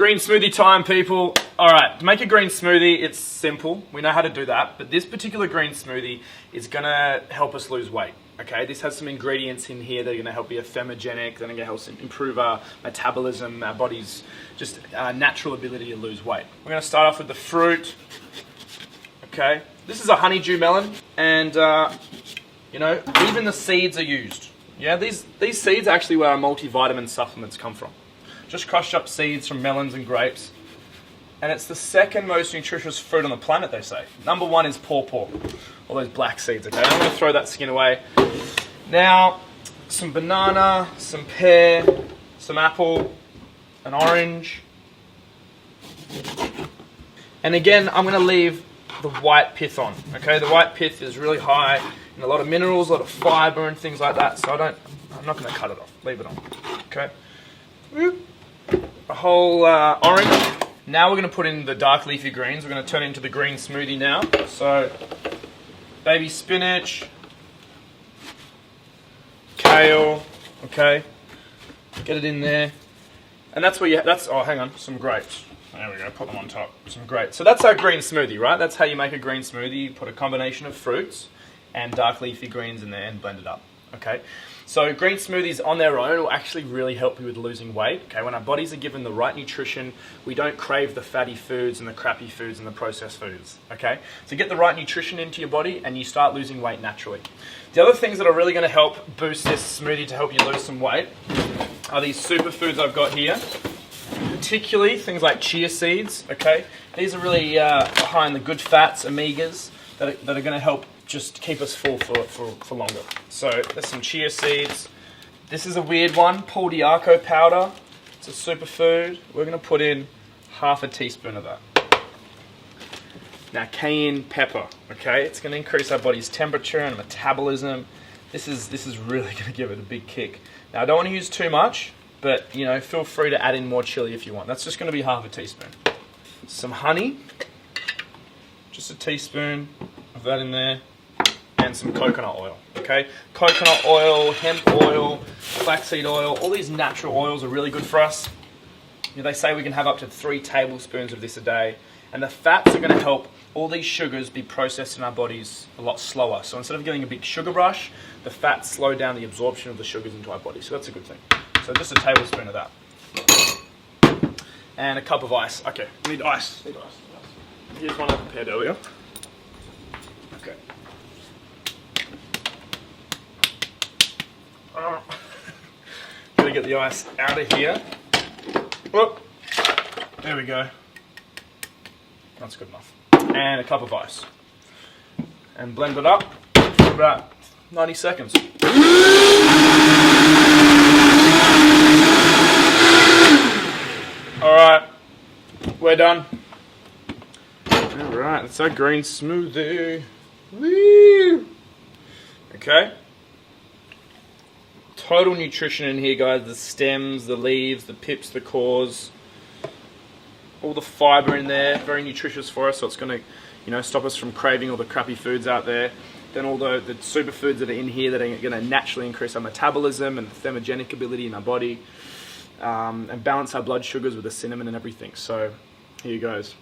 Green smoothie time, people. Alright, to make a green smoothie, it's simple. We know how to do that. But this particular green smoothie is going to help us lose weight. Okay, this has some ingredients in here that are going to help be thermogenic, that are going to help improve our metabolism, our body's just natural ability to lose weight. We're going to start off with the fruit. Okay, this is a honeydew melon, and you know, even the seeds are used. Yeah, these seeds are actually where our multivitamin supplements come from. Just crushed up seeds from melons and grapes. And it's the second most nutritious fruit on the planet, they say. Number one is pawpaw. All those black seeds, okay? I'm going to throw that skin away. Now, some banana, some pear, some apple, an orange. And again, I'm going to leave the white pith on, okay? The white pith is really high in a lot of minerals, a lot of fiber and things like that, so I'm not going to cut it off. Leave it on, okay? A whole orange. Now we're going to put in the dark leafy greens. We're going to turn it into the green smoothie now. So, baby spinach, kale, okay, get it in there. And that's where oh hang on, some grapes. There we go, put them on top, some grapes. So that's our green smoothie, right? That's how you make a green smoothie. You put a combination of fruits and dark leafy greens in there and blend it up, okay? So green smoothies on their own will actually really help you with losing weight. Okay, when our bodies are given the right nutrition, we don't crave the fatty foods and the crappy foods and the processed foods. Okay, so get the right nutrition into your body and you start losing weight naturally. The other things that are really going to help boost this smoothie to help you lose some weight are these superfoods I've got here. Particularly things like chia seeds. Okay, these are really high in the good fats, omegas, that are going to help just keep us full for longer. So there's some chia seeds. This is a weird one, Paul Diaco powder. It's a superfood. We're going to put in half a teaspoon of that. Now cayenne pepper, okay? It's going to increase our body's temperature and metabolism. This is really going to give it a big kick. Now I don't want to use too much, but you know, feel free to add in more chili if you want. That's just going to be half a teaspoon. Some honey, just a teaspoon of that in there. And some coconut oil, okay? Coconut oil, hemp oil, flaxseed oil, all these natural oils are really good for us. You know, they say we can have up to 3 tablespoons of this a day. And the fats are going to help all these sugars be processed in our bodies a lot slower. So instead of getting a big sugar rush, the fats slow down the absorption of the sugars into our body. So that's a good thing. So just a tablespoon of that. And a cup of ice. Okay, we need ice. Here's one I prepared earlier. Okay. Gotta get the ice out of here. Whoop. There we go. That's good enough. And a cup of ice. And blend it up for about 90 seconds. Alright, we're done. Alright, that's our green smoothie. Woo! Okay. Total nutrition in here, guys. The stems, the leaves, the pips, the cores, all the fiber in there. Very nutritious for us, so it's going to, you know, stop us from craving all the crappy foods out there. Then all the superfoods that are in here that are going to naturally increase our metabolism and the thermogenic ability in our body, and balance our blood sugars with the cinnamon and everything. So here goes.